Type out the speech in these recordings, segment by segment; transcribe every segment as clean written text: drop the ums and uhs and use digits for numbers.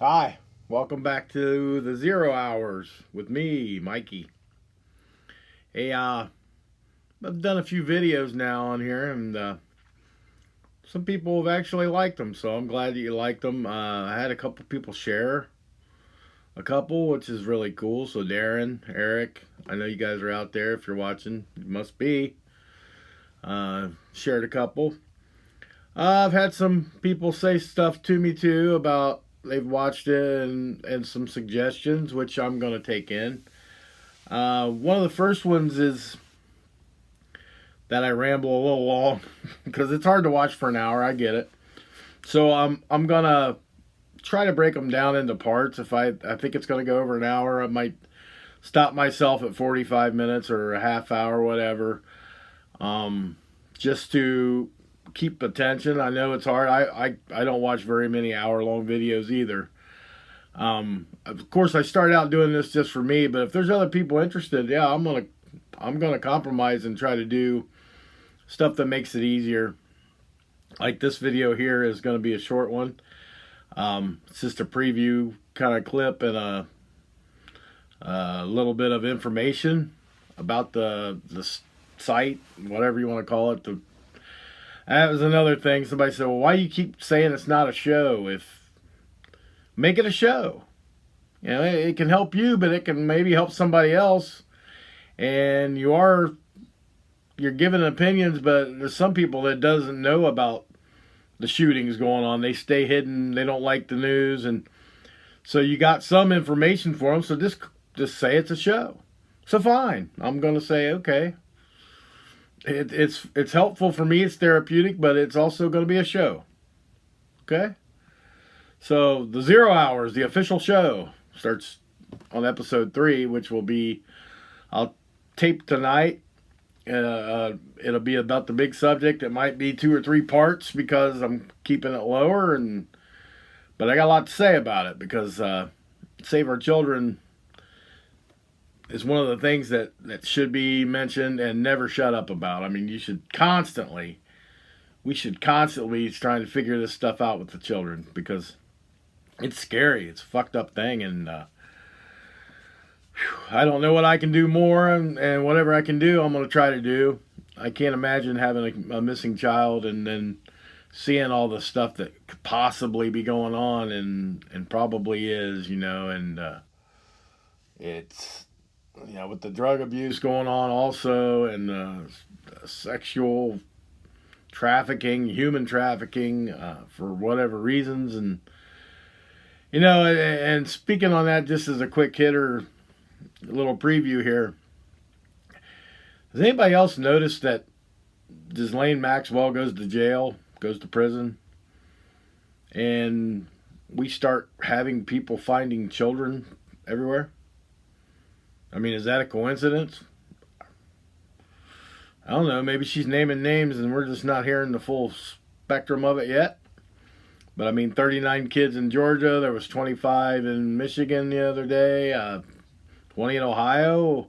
Hi, welcome back to the Zero Hours with me, Mikey. Hey, I've done a few videos now on here, and some people have actually liked them, so I'm glad that you liked them. I had a couple people share a couple, which is really cool. So Darren, Eric, I know you guys are out there. If you're watching, you must be. Shared a couple. I've had some people say stuff to me too about they've watched it and some suggestions, which I'm going to take in. One of the first ones is that I ramble a little long because it's hard to watch for an hour. I get it. So I'm gonna try to break them down into parts. If I think it's gonna go over an hour, I might stop myself at 45 minutes or a half hour, whatever, just to keep attention. I know it's hard. I don't watch very many hour long videos either. Of course, I started out doing this just for me, but if there's other people interested, yeah, I'm gonna compromise and try to do stuff that makes it easier. Like this video here is gonna be a short one. It's just a preview kind of clip and a little bit of information about the site, whatever you want to call it. That was another thing. Somebody said, "Well, why do you keep saying it's not a show? If make it a show." You know, it can help you, but it can maybe help somebody else. And you're giving opinions, but there's some people that doesn't know about the shootings going on. They stay hidden. They don't like the news, and so you got some information for them. So just say it's a show. So fine, I'm gonna say okay. It's helpful for me. It's therapeutic, but it's also gonna be a show. Okay. So the Zero Hours, the official show, starts on episode 3, which will be I'll tape tonight. It'll be about the big subject. It might be 2 or 3 parts because I'm keeping it lower, but I got a lot to say about it because Save Our Children is one of the things that should be mentioned and never shut up about. I mean, we should constantly be trying to figure this stuff out with the children because it's scary. It's a fucked up thing, and I don't know what I can do more, and whatever I can do, I'm going to try to do. I can't imagine having a missing child and then seeing all the stuff that could possibly be going on and probably is, and it's, with the drug abuse going on also, and sexual trafficking, human trafficking, for whatever reasons, and speaking on that, just as a quick hitter, a little preview here. Has anybody else noticed that Ghislaine Maxwell goes to jail, goes to prison, and we start having people finding children everywhere? I mean, is that a coincidence? I don't know. Maybe she's naming names and we're just not hearing the full spectrum of it yet. But I mean, 39 kids in Georgia. There was 25 in Michigan the other day. 20 in Ohio.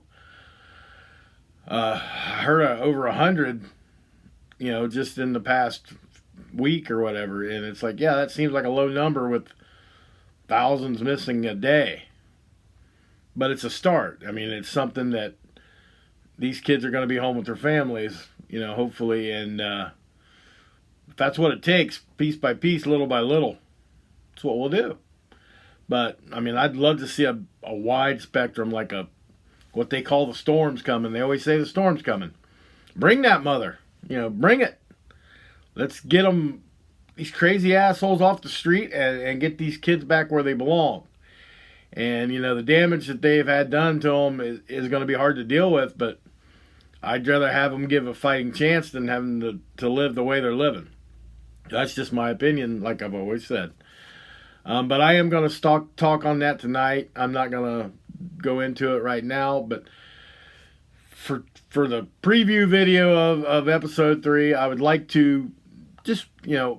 I heard over 100, just in the past week or whatever. And it's like, yeah, that seems like a low number with thousands missing a day. But it's a start. I mean, it's something that these kids are going to be home with their families, hopefully. And if that's what it takes, piece by piece, little by little, that's what we'll do. But, I mean, I'd love to see a wide spectrum, like what they call the storms coming. They always say the storm's coming. Bring that mother. Bring it. Let's get these crazy assholes off the street and get these kids back where they belong. And, the damage that they've had done to them is going to be hard to deal with, but I'd rather have them give a fighting chance than having to live the way they're living. That's just my opinion, like I've always said. But I am going to talk on that tonight. I'm not going to go into it right now, but for the preview video of episode 3, I would like to just,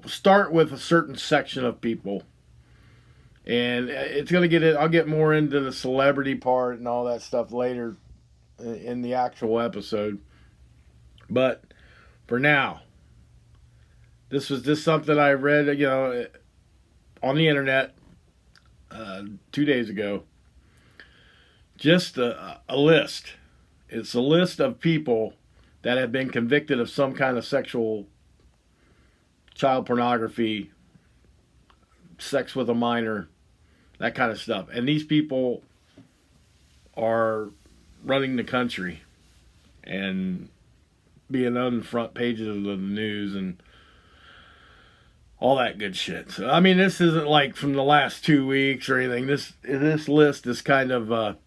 start with a certain section of people. And I'll get more into the celebrity part and all that stuff later in the actual episode. But for now, this was just something I read, on the internet. 2 days ago. Just a list. It's a list of people that have been convicted of some kind of sexual, child pornography, sex with a minor, that kind of stuff. And these people are running the country and being on the front pages of the news and all that good shit. So, I mean, this isn't like from the last 2 weeks or anything. This list is kind of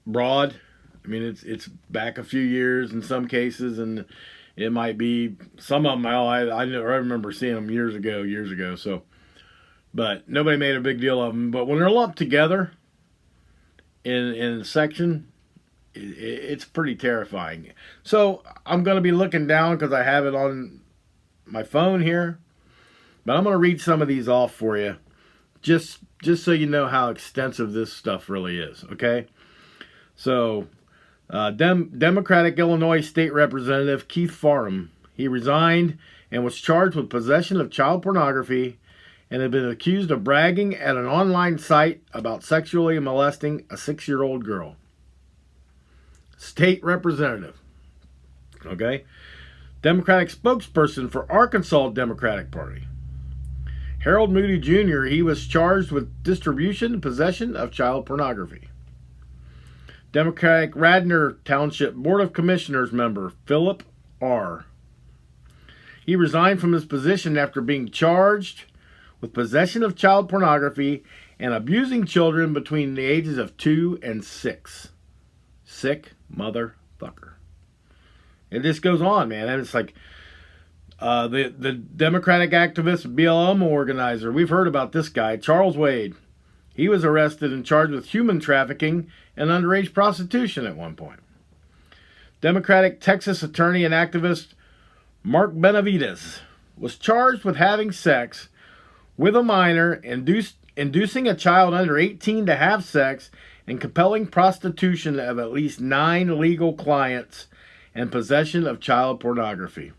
broad. I mean, it's back a few years in some cases, and it might be some of them. I remember seeing them years ago. So, but nobody made a big deal of them. But when they're lumped together in a section, it's pretty terrifying. So I'm going to be looking down because I have it on my phone here, but I'm going to read some of these off for you, just so you know how extensive this stuff really is. Okay, so Democratic Illinois State Representative Keith Farnham, he resigned and was charged with possession of child pornography and had been accused of bragging at an online site about sexually molesting a 6-year-old girl. State Representative. Okay. Democratic spokesperson for Arkansas Democratic Party. Harold Moody Jr., he was charged with distribution and possession of child pornography. Democratic Radnor Township Board of Commissioners member Philip R. He resigned from his position after being charged with possession of child pornography and abusing children between the ages of 2 and 6. Sick motherfucker. It just goes on, man. And it's like the Democratic activist, BLM organizer. We've heard about this guy, Charles Wade. He was arrested and charged with human trafficking and underage prostitution at one point. Democratic Texas attorney and activist Mark Benavides was charged with having sex with a minor, inducing a child under 18 to have sex, and compelling prostitution of at least 9 legal clients and possession of child pornography.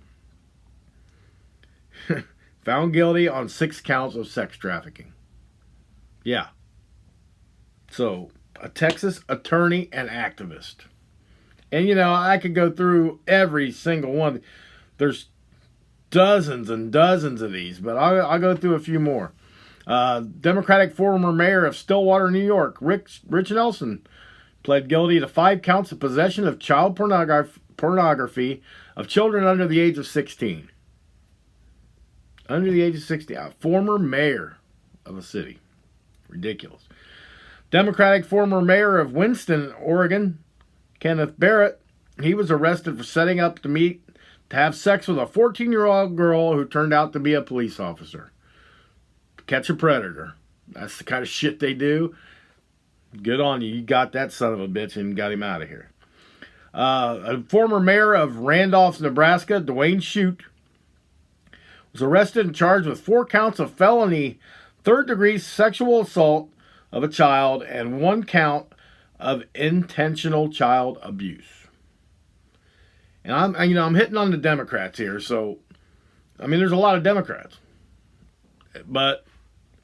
Found guilty on 6 counts of sex trafficking. Yeah. So, a Texas attorney and activist. And, you know, I could go through every single one. There's dozens and dozens of these, but I'll go through a few more. Democratic former mayor of Stillwater, New York, Rich Nelson, pled guilty to 5 counts of possession of child pornography of children under the age of 16. Under the age of 16. A former mayor of a city. Ridiculous. Democratic former mayor of Winston, Oregon, Kenneth Barrett, he was arrested for setting up to have sex with a 14-year-old girl who turned out to be a police officer. Catch a predator. That's the kind of shit they do. Good on you. You got that son of a bitch and got him out of here. A former mayor of Randolph, Nebraska, Dwayne Shute, was arrested and charged with 4 counts of felony third-degree sexual assault of a child and 1 count of intentional child abuse. And I'm hitting on the Democrats here, so I mean there's a lot of Democrats. But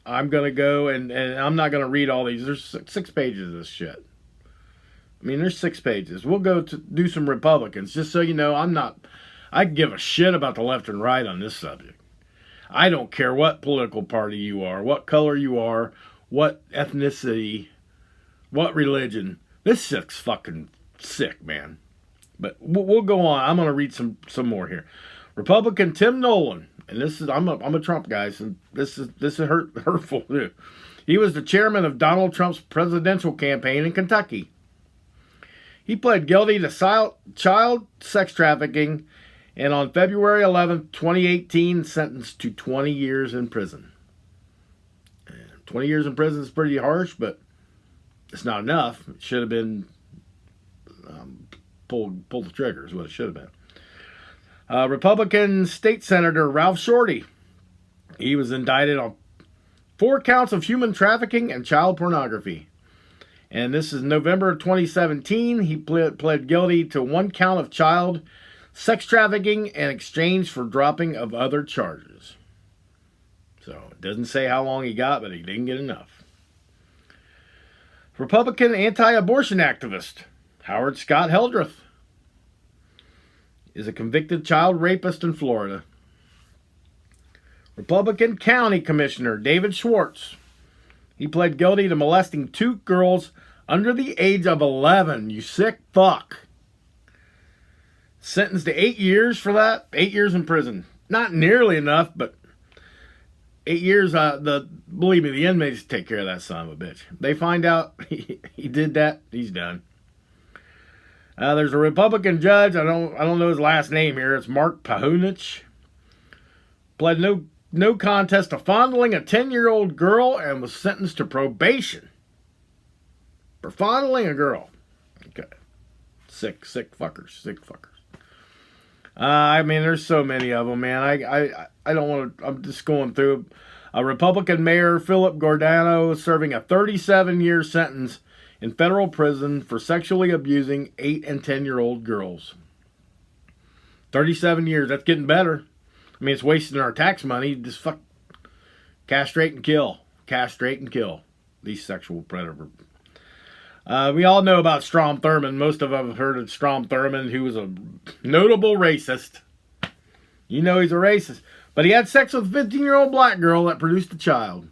I'm going to go and I'm not going to read all these. There's 6 pages of this shit. I mean, there's 6 pages. We'll go to do some Republicans, just so you know. I give a shit about the left and right on this subject. I don't care what political party you are, what color you are, what ethnicity, what religion. This shit's fucking sick, man. But we'll go on. I'm going to read some more here. Republican Tim Nolan, and this is I'm a Trump guy, so this is hurtful too. He was the chairman of Donald Trump's presidential campaign in Kentucky. He pled guilty to child sex trafficking, and on February 11, 2018, sentenced to 20 years in prison. 20 years in prison is pretty harsh, but it's not enough. It should have been pull the trigger is what it should have been. Republican State Senator Ralph Shorty, he was indicted on 4 counts of human trafficking and child pornography. And this is November of 2017. He pled guilty to 1 count of child sex trafficking in exchange for dropping of other charges. So it doesn't say how long he got, but he didn't get enough. Republican anti-abortion activist Howard Scott Hildreth is a convicted child rapist in Florida. Republican County Commissioner David Schwartz. He pled guilty to molesting 2 girls under the age of 11. You sick fuck. Sentenced to 8 years for that. 8 years in prison. Not nearly enough, but 8 years. Believe me, the inmates take care of that son of a bitch. They find out he did that, he's done. There's a Republican judge. I don't know his last name here. It's Mark Pahunich. Pled no contest to fondling a 10-year-old girl and was sentenced to probation for fondling a girl. Okay. Sick fuckers. I mean, there's so many of them, man. I don't want to. I'm just going through. A Republican mayor, Philip Giordano, is serving a 37-year sentence in federal prison for sexually abusing 8 and 10-year-old girls. 37 years. That's getting better. I mean, it's wasting our tax money. Just castrate and kill. Castrate and kill these sexual predators. We all know about Strom Thurmond. Most of us have heard of Strom Thurmond, who was a notable racist. You know he's a racist. But he had sex with a 15-year-old black girl that produced a child.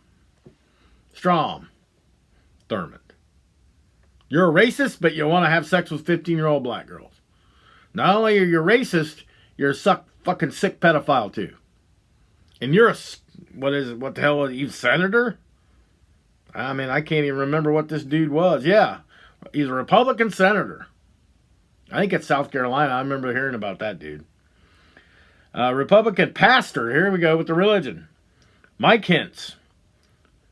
Strom Thurmond. You're a racist, but you want to have sex with 15-year-old black girls. Not only are you a racist, you're a fucking sick pedophile too. And you're what the hell are you, senator? I mean, I can't even remember what this dude was. Yeah, he's a Republican senator. I think it's South Carolina. I remember hearing about that dude. Republican pastor, here we go with the religion. Mike Hintz,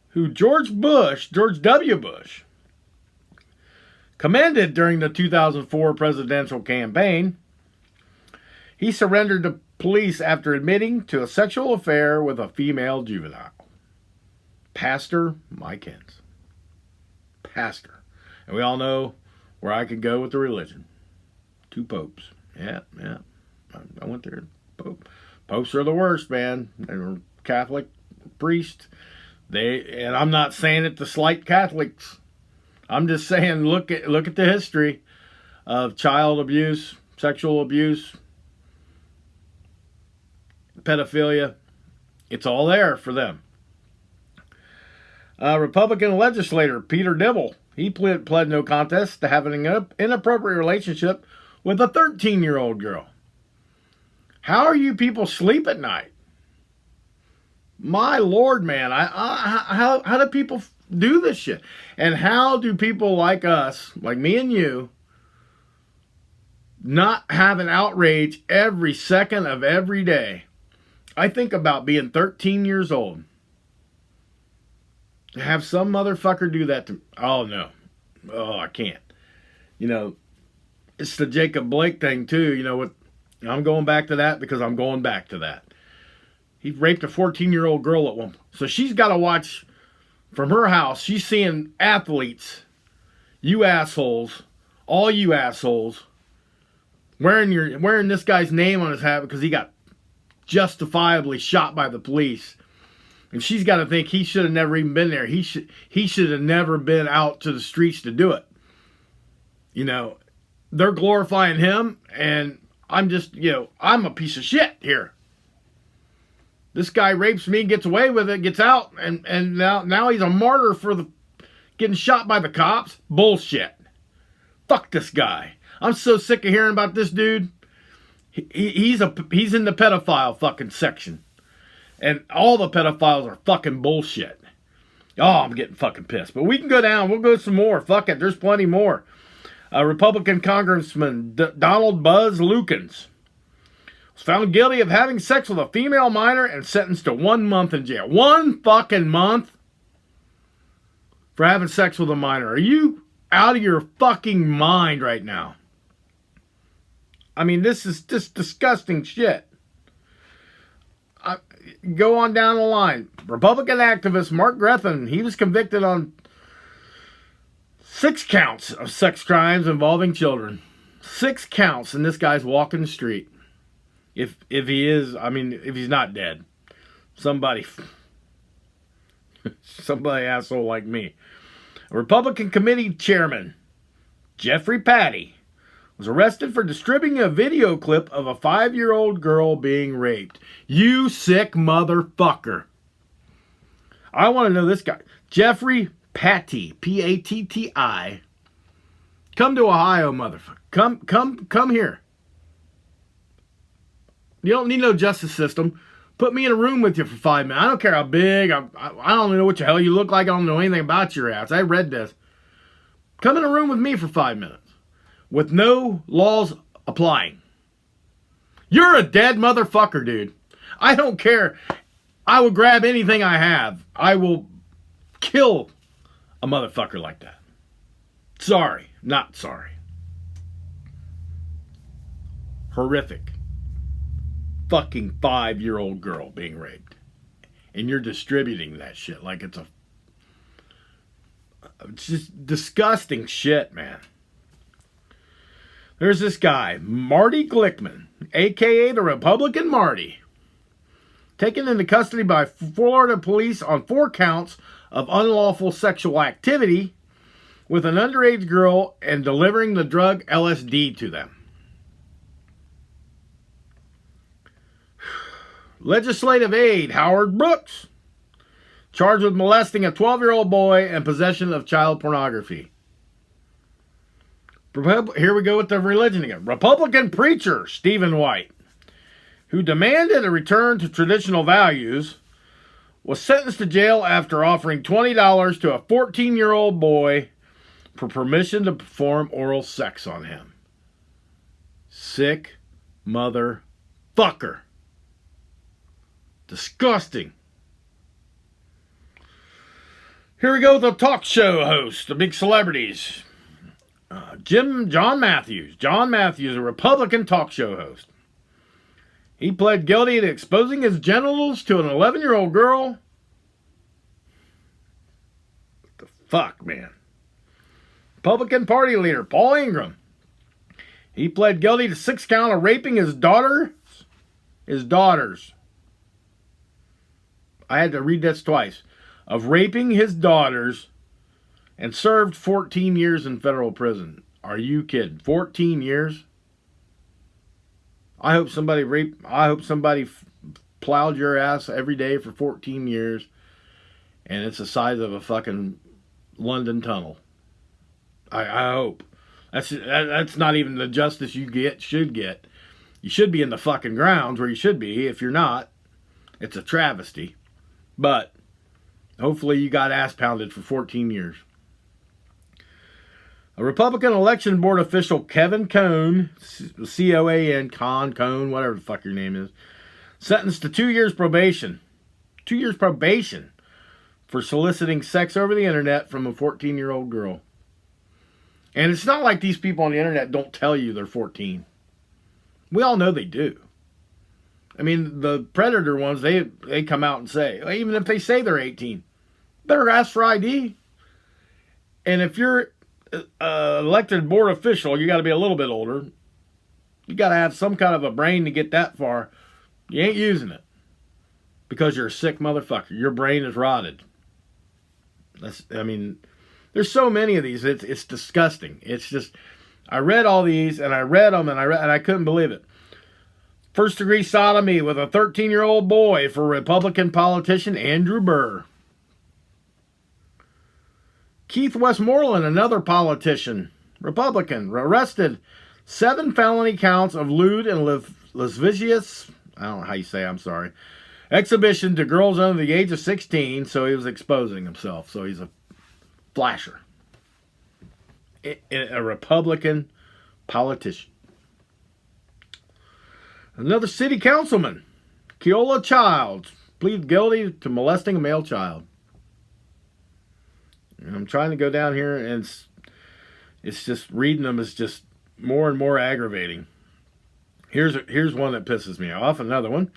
who George W. Bush, commended during the 2004 presidential campaign. He surrendered to police after admitting to a sexual affair with a female juvenile. Pastor Mike Hintz. Pastor. And we all know where I could go with the religion. 2 popes. Yeah. I went there. Popes are the worst, man. They were Catholic priests. And I'm not saying it to slight Catholics. I'm just saying look at the history of child abuse, sexual abuse, pedophilia. It's all there for them. Republican legislator Peter Dibble, he pled no contest to having an inappropriate relationship with a 13-year-old girl. How are you people sleep at night? My Lord, man. How do people do this shit? And how do people like us, like me and you, not have an outrage every second of every day? I think about being 13 years old. Have some motherfucker do that to me. Oh, no. Oh, I can't. You know, it's the Jacob Blake thing, too. You know what? I'm going back to that because I'm going back to that. He raped a 14-year-old girl at one point. So she's got to watch from her house. She's seeing athletes, you assholes, all you assholes, wearing this guy's name on his hat because he got justifiably shot by the police. And she's got to think he should have never even been there. He should have never been out to the streets to do it. You know, they're glorifying him, and I'm just, I'm a piece of shit here. This guy rapes me, gets away with it, gets out, and now he's a martyr for getting shot by the cops. Bullshit. Fuck this guy. I'm so sick of hearing about this dude. He's in the pedophile fucking section. And all the pedophiles are fucking bullshit. Oh, I'm getting fucking pissed. But we can go down. We'll go some more. Fuck it. There's plenty more. Republican Congressman Donald Buzz Lukens was found guilty of having sex with a female minor and sentenced to 1 month in jail. 1 fucking month for having sex with a minor. Are you out of your fucking mind right now? I mean, this is just disgusting shit. Go on down the line. Republican activist Mark Grethen, he was convicted on 6 counts of sex crimes involving children. 6 counts, and this guy's walking the street. If he is, if he's not dead. Somebody Somebody asshole like me. A Republican committee chairman, Jeffrey Patty, was arrested for distributing a video clip of a 5-year-old girl being raped. You sick motherfucker. I want to know this guy. Jeffrey Patty, P-A-T-T-I. Come to Ohio, motherfucker. Come here. You don't need no justice system. Put me in a room with you for 5 minutes. I don't care how big. I don't even know what the hell you look like. I don't know anything about your ass. I read this. Come in a room with me for 5 minutes. With no laws applying. You're a dead motherfucker, dude. I don't care. I will grab anything I have. I will kill a motherfucker like that. Sorry. Not sorry. Horrific. Fucking 5-year-old girl being raped. And you're distributing that shit like it's just disgusting shit, man. There's this guy, Marty Glickman, a.k.a. the Republican Marty, taken into custody by Florida police on 4 counts of unlawful sexual activity with an underage girl and delivering the drug LSD to them. Legislative aide Howard Brooks, charged with molesting a 12-year-old boy and possession of child pornography. Here we go with the religion again. Republican preacher Stephen White, who demanded a return to traditional values, was sentenced to jail after offering $20 to a 14-year-old boy for permission to perform oral sex on him. Sick motherfucker. Disgusting. Here we go with the talk show host, the big celebrities. John Matthews. John Matthews, a Republican talk show host. He pled guilty to exposing his genitals to an 11-year-old girl. What the fuck, man? Republican Party leader Paul Ingram. He pled guilty to 6 counts of raping his daughters. I had to read this twice. Of raping his daughters and served 14 years in federal prison. Are you kidding? 14 years? I hope somebody plowed your ass every day for 14 years and it's the size of a fucking London tunnel. I hope. That's not even the justice you should get. You should be in the fucking grounds where you should be. If you're not, it's a travesty. But hopefully you got ass pounded for 14 years. A Republican election board official, Kevin Cohn, C-O-A-N, Cohn, whatever the fuck your name is, sentenced to 2 years probation. 2 years probation for soliciting sex over the internet from a 14-year-old girl. And it's not like these people on the internet don't tell you they're 14. We all know they do. I mean, the predator ones, they come out and say, even if they say they're 18, better ask for ID. And if you're an elected board official, you got to be a little bit older. You got to have some kind of a brain to get that far. You ain't using it because you're a sick motherfucker. Your brain is rotted. There's so many of these. It's disgusting. It's just, I read all these and I read them and I couldn't believe it. First degree sodomy with a 13-year-old boy for Republican politician Andrew Burr. Keith Westmoreland, another politician, Republican, arrested 7 felony counts of lewd and lascivious, I don't know how you say, I'm sorry, exhibition to girls under the age of 16, so he was exposing himself. So he's a flasher. A Republican politician. Another city councilman, Keola Childs, pleaded guilty to molesting a male child. And I'm trying to go down here, and it's just reading them is just more and more aggravating. Here's one that pisses me off. Another one,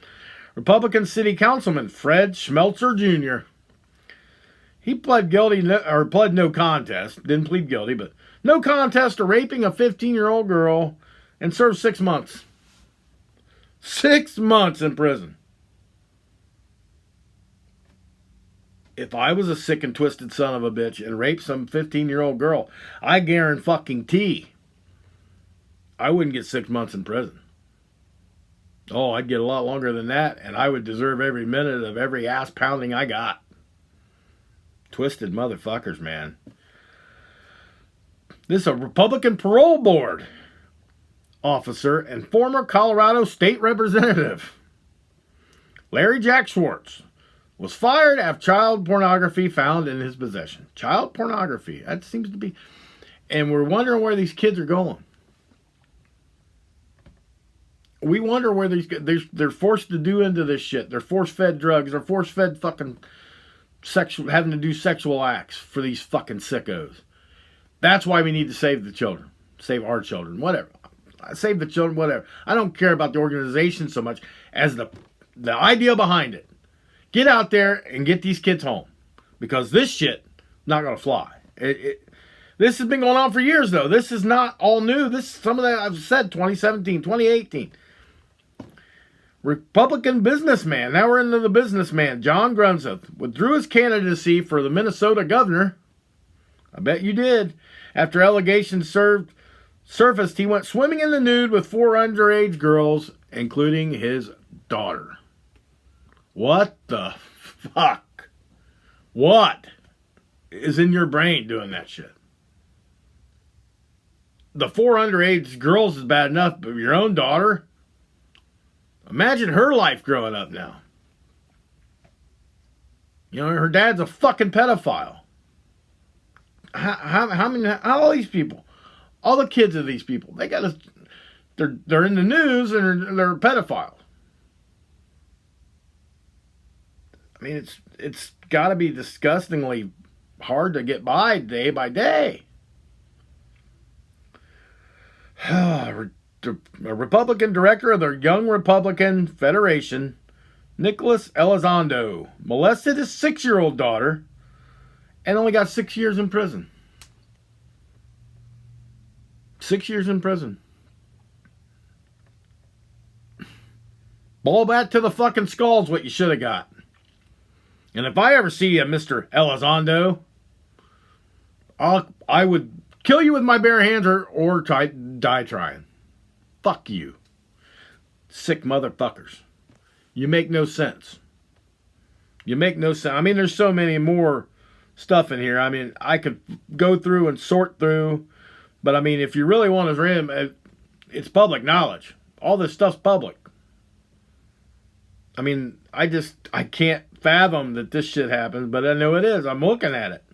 Republican city councilman Fred Schmelzer Jr. He pled no contest. Didn't plead guilty, but no contest to raping a 15-year-old girl and served 6 months. 6 months in prison. if I was a sick and twisted son of a bitch and raped some 15-year-old girl, I guarantee I wouldn't get 6 months in prison. Oh, I'd get a lot longer than that, and I would deserve every minute of every ass pounding I got. Twisted motherfuckers, man. This is a Republican parole board officer and former Colorado state representative, Larry Jack Schwartz, was fired after child pornography found in his possession. Child pornography. That seems to be... And we're wondering where these kids are going. We wonder where they're forced to do into this shit. They're force-fed drugs. They're force-fed fucking having to do sexual acts for these fucking sickos. That's why we need to save the children. Save our children. Whatever. Save the children, whatever. I don't care about the organization so much as the idea behind it. Get out there and get these kids home. Because this shit not going to fly. This has been going on for years, though. This is not all new. Some of that I've said 2017, 2018. Republican businessman, now we're into the businessman, John Grunzeth, withdrew his candidacy for the Minnesota governor. I bet you did. After allegations surfaced, he went swimming in the nude with 4 underage girls, including his daughter. What the fuck? What is in your brain doing that shit? The 4 underage girls is bad enough, but your own daughter? Imagine her life growing up now. You know, her dad's a fucking pedophile. How all these people, all the kids of these people, they're in the news and they're pedophiles. I mean, it's got to be disgustingly hard to get by day. A Republican director of the Young Republican Federation, Nicholas Elizondo, molested his 6-year-old daughter and only got 6 years in prison. 6 years in prison. Ball bat to the fucking skull's what you should have got. And if I ever see a Mr. Elizondo, I would kill you with my bare hands or die trying. Fuck you. Sick motherfuckers. You make no sense. You make no sense. I mean, there's so many more stuff in here. I mean, I could go through and sort through. But, I mean, if you really want to read, it's public knowledge. All this stuff's public. I mean, I can't fathom that this shit happens, but I know it is. I'm looking at it.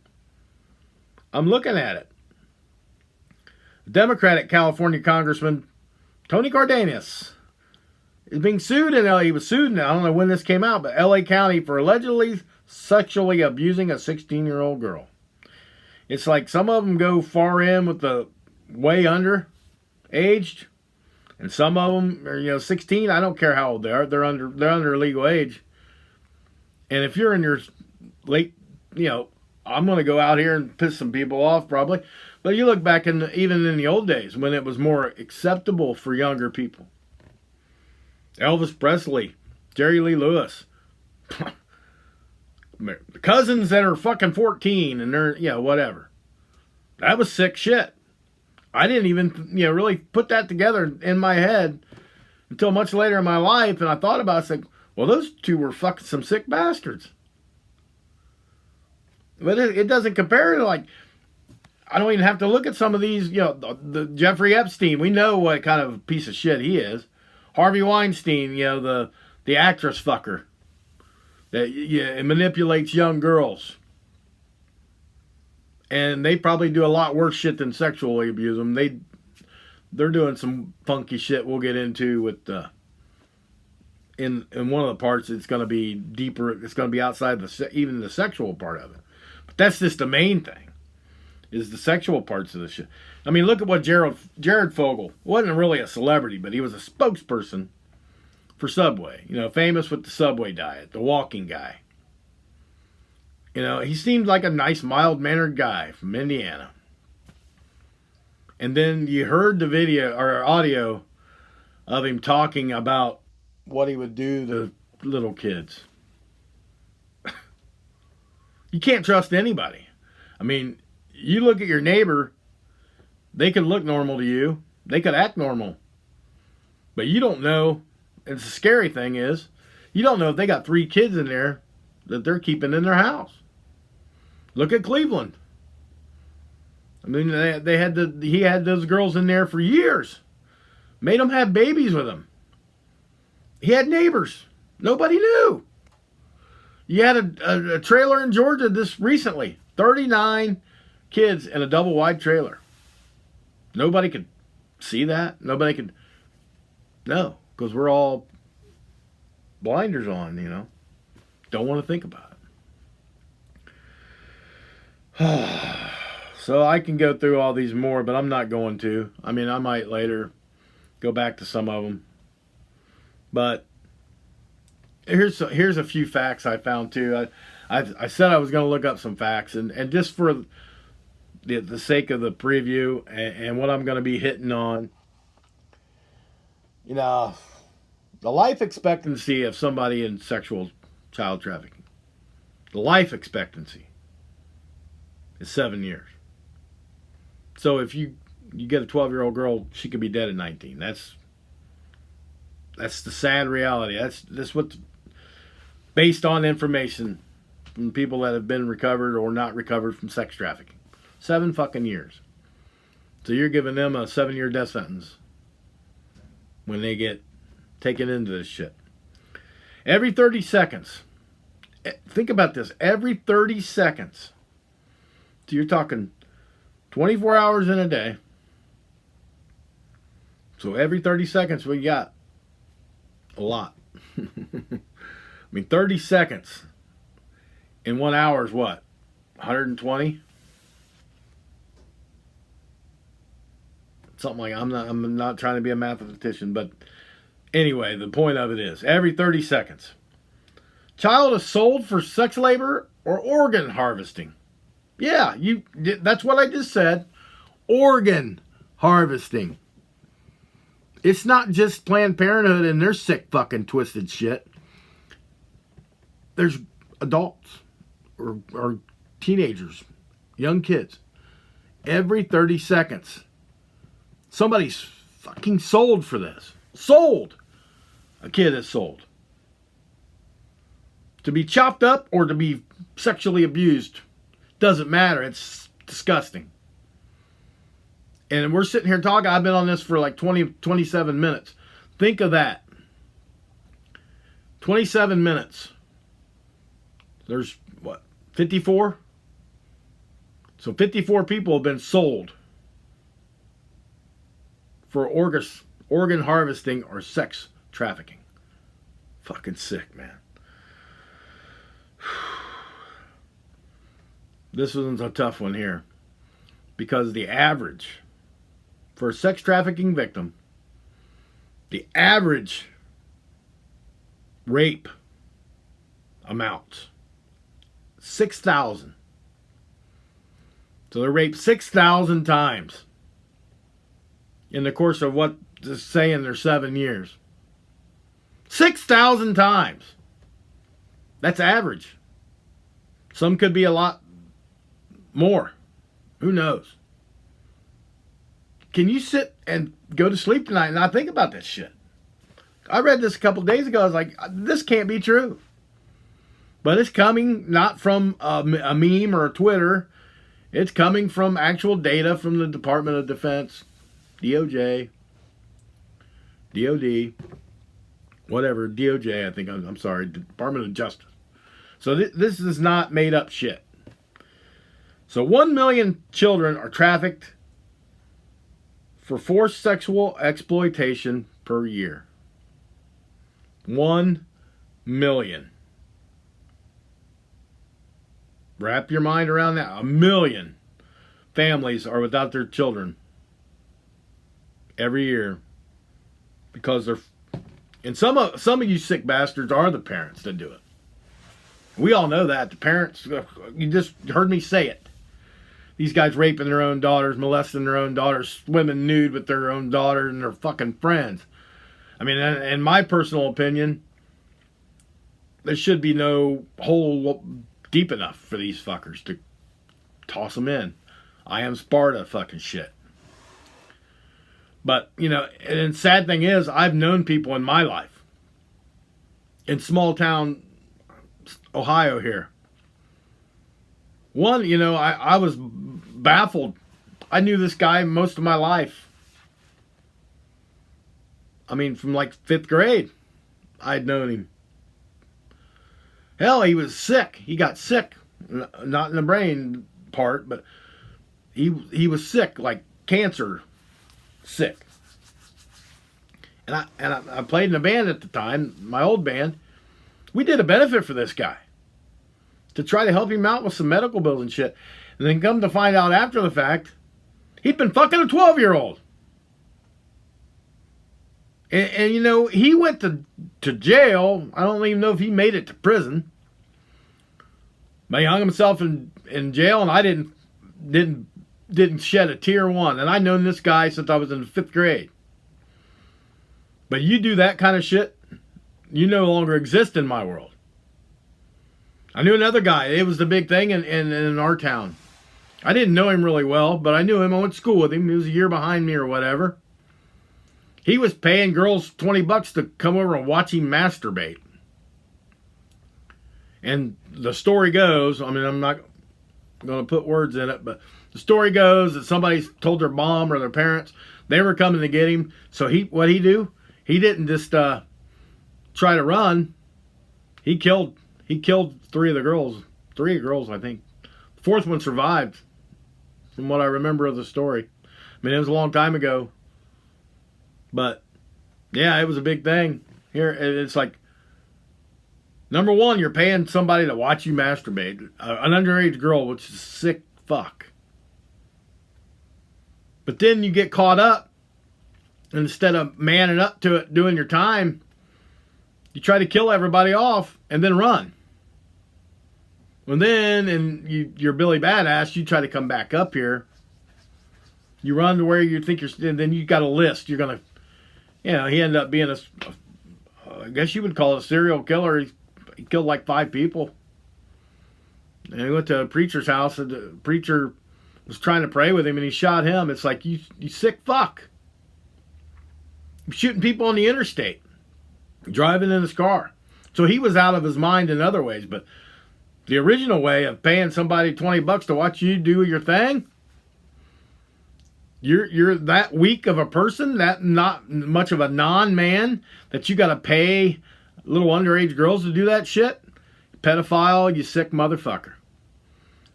Democratic California Congressman Tony Cardenas is being sued in LA. He was sued, I don't know when this came out, but LA County for allegedly sexually abusing a 16-year-old girl. It's like some of them go far in with the way under aged, and some of them are 16. I don't care how old they are. They're under legal age. And if you're in your late, I'm going to go out here and piss some people off probably. But you look back even in the old days when it was more acceptable for younger people. Elvis Presley, Jerry Lee Lewis, cousins that are fucking 14 and they're, whatever. That was sick shit. I didn't even, really put that together in my head until much later in my life. And I thought about it, it's like, well, those two were fucking some sick bastards. But it doesn't compare to, like, I don't even have to look at some of these, the Jeffrey Epstein. We know what kind of piece of shit he is. Harvey Weinstein, the actress fucker that manipulates young girls. And they probably do a lot worse shit than sexually abuse them. They're doing some funky shit we'll get into with in one of the parts. It's going to be deeper. It's going to be outside even the sexual part of it. But that's just the main thing. Is the sexual parts of the shit. I mean, look at what Jared Fogle wasn't really a celebrity, but he was a spokesperson for Subway. Famous with the Subway diet, the walking guy. He seemed like a nice, mild-mannered guy from Indiana. And then you heard the video or audio of him talking about what he would do to little kids. You can't trust anybody. I mean, you look at your neighbor, they could look normal to you. They could act normal. But you don't know, and the scary thing is, you don't know if they got 3 kids in there that they're keeping in their house. Look at Cleveland. I mean, he had those girls in there for years. Made them have babies with him. He had neighbors. Nobody knew. You had a trailer in Georgia this recently. 39 kids in a double wide trailer. Nobody could see that. Nobody could. No, because we're all blinders on, you know. Don't want to think about it. So I can go through all these more, but I'm not going to. I mean, I might later go back to some of them. But here's a few facts I found too. I said I was going to look up some facts, and just for the sake of the preview and what I'm going to be hitting on, you know, the life expectancy of somebody in sexual child trafficking, the life expectancy is 7 years. So if you get a 12-year-old girl, she could be dead at 19. That's the sad reality. That's what's based on information from people that have been recovered or not recovered from sex trafficking. 7 fucking years. So you're giving them a 7-year death sentence when they get taken into this shit. Every 30 seconds. Think about this. Every 30 seconds. So you're talking 24 hours in a day. So every 30 seconds we got a lot. I mean, 30 seconds in 1 hour is what? 120? Something like I'm not trying to be a mathematician, but anyway, the point of it is every 30 seconds. Child is sold for sex labor or organ harvesting. Yeah, that's what I just said. Organ harvesting. It's not just Planned Parenthood and their sick fucking twisted shit. There's adults or teenagers, young kids. Every 30 seconds, somebody's fucking sold for this. Sold. A kid is sold. To be chopped up or to be sexually abused doesn't matter. It's disgusting. And we're sitting here talking. I've been on this for like 27 minutes. Think of that. 27 minutes. There's what? 54? So 54 people have been sold for organ harvesting or sex trafficking. Fucking sick, man. This one's a tough one here. Because the average for a sex trafficking victim, the average rape amounts 6,000. So they're raped 6,000 times in the course of what is saying they're 7 years. 6,000 times. That's average. Some could be a lot more. Who knows? Can you sit and go to sleep tonight and not think about this shit? I read this a couple days ago. I was like, this can't be true. But it's coming not from a meme or a Twitter. It's coming from actual data from the Department of Defense, DOJ, DOD, whatever, DOJ, I think, I'm sorry, Department of Justice. So this is not made up shit. So 1 million children are trafficked for forced sexual exploitation per year. 1 million. Wrap your mind around that. 1 million families are without their children every year because they're. And some of you sick bastards are the parents that do it. We all know that. The parents, you just heard me say it. These guys raping their own daughters, molesting their own daughters, swimming nude with their own daughters and their fucking friends. I mean, in my personal opinion, there should be no whole deep enough for these fuckers to toss them in. I am Sparta fucking shit. But, you know, and the sad thing is, I've known people in my life, in small town Ohio here. One, you know, I was baffled. I knew this guy most of my life. I mean, from like 5th grade, I'd known him. Hell, he was sick. He got sick. Not in the brain part, but he was sick, like cancer sick. And I played in a band at the time, my old band. We did a benefit for this guy to try to help him out with some medical bills and shit. And then come to find out after the fact, he'd been fucking a 12-year-old. And you know, he went to jail. I don't even know if he made it to prison. But he hung himself in jail, and I didn't shed a tear one. And I've known this guy since I was in the 5th grade. But you do that kind of shit, you no longer exist in my world. I knew another guy. It was the big thing in our town. I didn't know him really well, but I knew him. I went to school with him. He was a year behind me or whatever. He was paying girls $20 to come over and watch him masturbate. And the story goes, I mean, I'm not going to put words in it, but the story goes that somebody told their mom or their parents they were coming to get him. So what'd he do? He didn't just try to run. He killed 3 of the girls. 3 girls, I think. The 4th one survived, from what I remember of the story. I mean, it was a long time ago. But, yeah, it was a big thing. Here, it's like, number one, you're paying somebody to watch you masturbate. An underage girl, which is sick fuck. But then you get caught up. And instead of manning up to it, doing your time, you try to kill everybody off and then run. And then, you're Billy Badass, you try to come back up here. You run to where you think and then you got a list. You're going to, you know, he ended up being I guess you would call it a serial killer. He killed like 5 people. And he went to a preacher's house, and the preacher was trying to pray with him, and he shot him. It's like, you sick fuck. Shooting people on the interstate, driving in his car. So he was out of his mind in other ways. But the original way of paying somebody $20 to watch you do your thing, you're that weak of a person, that not much of a non-man, that you got to pay little underage girls to do that shit. Pedophile, you sick motherfucker.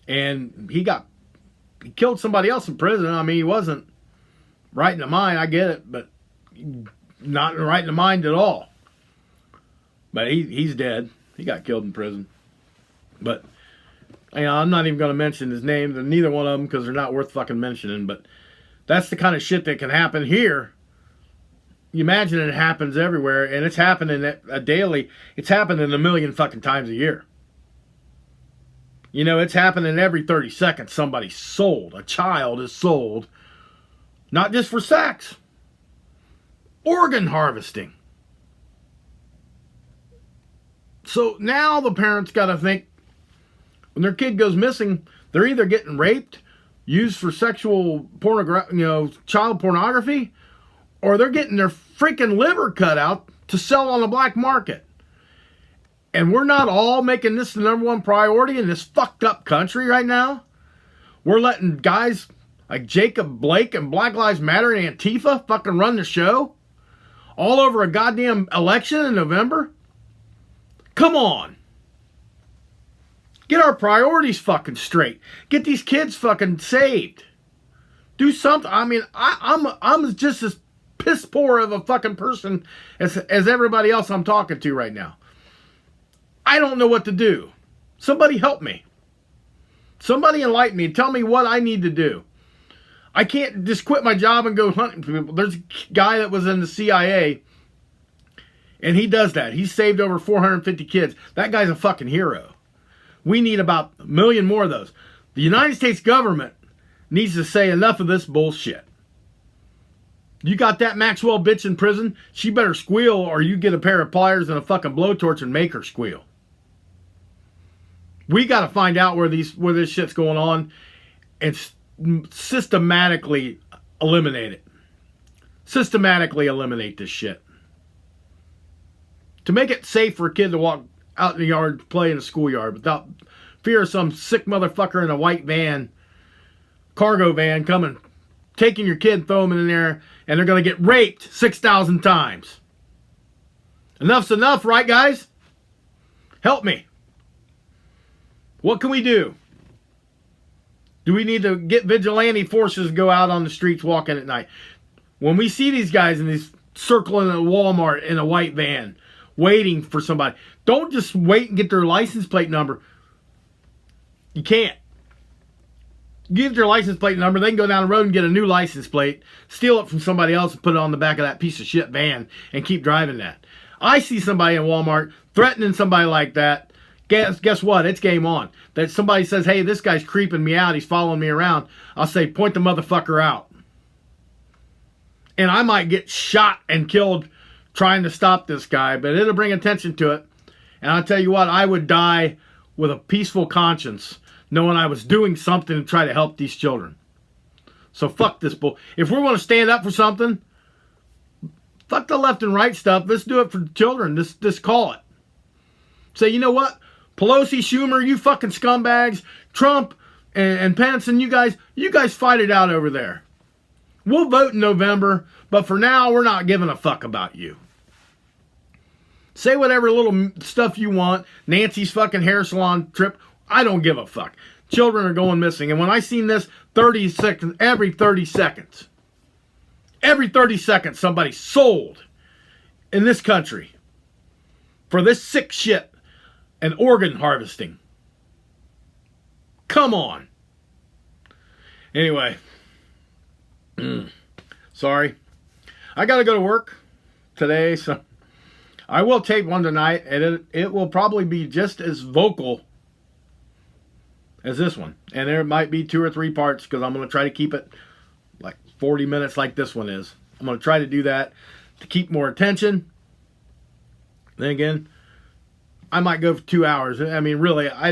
And he killed somebody else in prison. I mean, he wasn't right in the mind. I get it, but not right in the mind at all. But he's dead. He got killed in prison. But, you know, I'm not even going to mention his name, neither one of them, because they're not worth fucking mentioning. But that's the kind of shit that can happen here. You imagine it happens everywhere, and it's happening daily. It's happening a million fucking times a year. You know, it's happening every 30 seconds. Somebody's sold. A child is sold. Not just for sex. Organ harvesting. So now the parents got to think, when their kid goes missing, they're either getting raped, used for sexual child pornography, or they're getting their freaking liver cut out to sell on the black market. And we're not all making this the number one priority in this fucked up country right now. We're letting guys like Jacob Blake and Black Lives Matter and Antifa fucking run the show all over a goddamn election in November. Come on. Get our priorities fucking straight. Get these kids fucking saved. Do something. I mean, I'm just as piss poor of a fucking person as everybody else I'm talking to right now. I don't know what to do. Somebody help me. Somebody enlighten me. Tell me what I need to do. I can't just quit my job and go hunting people. There's a guy that was in the CIA, and he does that. He's saved over 450 kids. That guy's a fucking hero. We need about 1 million more of those. The United States government needs to say enough of this bullshit. You got that Maxwell bitch in prison? She better squeal, or you get a pair of pliers and a fucking blowtorch and make her squeal. We got to find out where this shit's going on and systematically eliminate it. Systematically eliminate this shit. To make it safe for a kid to walk out in the yard, play in the schoolyard without fear of some sick motherfucker in a white van, cargo van, coming, taking your kid and throwing him in there, and they're going to get raped 6,000 times. Enough's enough, right, guys? Help me. What can we do? Do we need to get vigilante forces to go out on the streets walking at night? When we see these guys in these circling at Walmart in a white van, waiting for somebody, don't just wait and get their license plate number. You can't. Give their license plate number, they can go down the road and get a new license plate, steal it from somebody else and put it on the back of that piece of shit van and keep driving that. I see somebody in Walmart threatening somebody like that. Guess what? It's game on. That somebody says, hey, this guy's creeping me out. He's following me around. I'll say, point the motherfucker out. And I might get shot and killed trying to stop this guy, but it'll bring attention to it. And I'll tell you what, I would die with a peaceful conscience, knowing I was doing something to try to help these children. So fuck this bull. If we want to stand up for something, fuck the left and right stuff. Let's do it for the children. Just call it. Say, you know what? Pelosi, Schumer, you fucking scumbags, Trump and Pence, and you guys fight it out over there. We'll vote in November, but for now, we're not giving a fuck about you. Say whatever little stuff you want. Nancy's fucking hair salon trip. I don't give a fuck. Children are going missing. And when I seen this, 30 seconds, every 30 seconds, somebody's sold in this country for this sick shit and organ harvesting. Come on. Anyway. Sorry. I got to go to work today, so I will tape one tonight, and it will probably be just as vocal as this one. And there might be 2 or 3 parts because I'm going to try to keep it like 40 minutes like this one is. I'm going to try to do that to keep more attention. Then again, I might go for 2 hours. I mean, really, I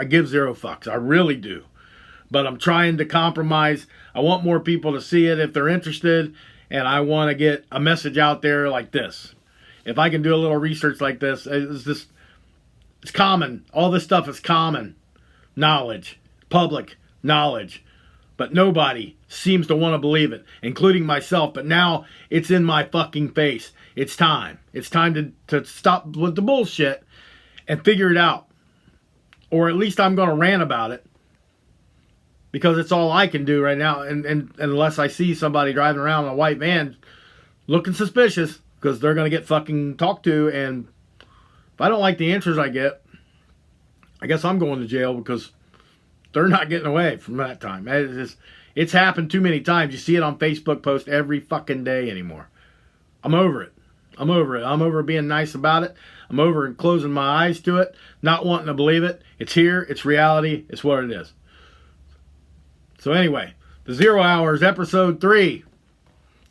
give 0 fucks. I really do. But I'm trying to compromise. I want more people to see it if they're interested. And I want to get a message out there like this. If I can do a little research like this, it's common. All this stuff is common knowledge, public knowledge. But nobody seems to want to believe it, including myself. But now it's in my fucking face. It's time. It's time to stop with the bullshit and figure it out. Or at least I'm going to rant about it. Because it's all I can do right now. And unless I see somebody driving around in a white van looking suspicious, because they're going to get fucking talked to. And if I don't like the answers I get, I guess I'm going to jail because they're not getting away from that time. It's happened too many times. You see it on Facebook posts every fucking day anymore. I'm over it. I'm over being nice about it. I'm over closing my eyes to it, not wanting to believe it. It's here. It's reality. It's what it is. So anyway, the 0 Hours, episode 3.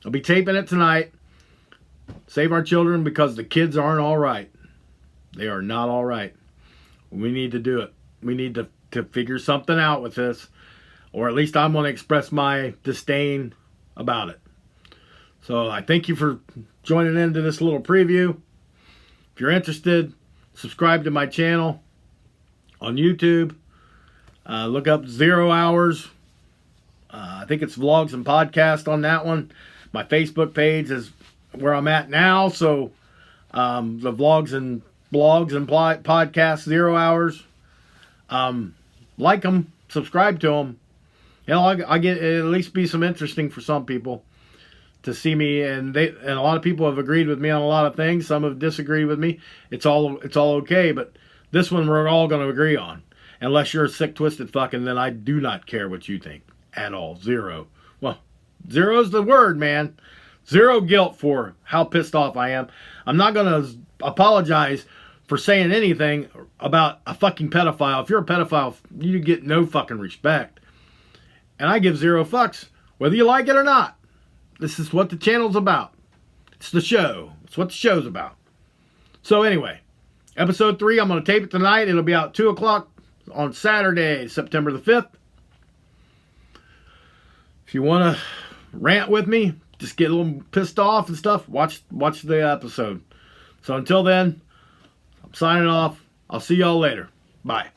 I'll be taping it tonight. Save our children because the kids aren't all right. They are not all right. We need to do it. We need to figure something out with this. Or at least I'm going to express my disdain about it. So I thank you for joining into this little preview. If you're interested, subscribe to my channel on YouTube. Look up 0 Hours. I think it's vlogs and podcast on that one. My Facebook page is where I'm at now. So the vlogs and blogs and podcasts, 0 Hours. Like them, subscribe to them. You know, I get at least be some interesting for some people to see me, and a lot of people have agreed with me on a lot of things. Some have disagreed with me. It's all okay, but this one we're all going to agree on. Unless you're a sick, twisted fucking, then I do not care what you think at all. 0. Well, 0's the word, man. 0 guilt for how pissed off I am. I'm not going to apologize for saying anything about a fucking pedophile. If you're a pedophile, you get no fucking respect. And I give 0 fucks, whether you like it or not. This is what the channel's about. It's the show. It's what the show's about. So anyway, episode 3, I'm going to tape it tonight. It'll be out 2 o'clock on Saturday, September the 5th. If you want to rant with me, just get a little pissed off and stuff, watch the episode. So until then, I'm signing off. I'll see y'all later. Bye.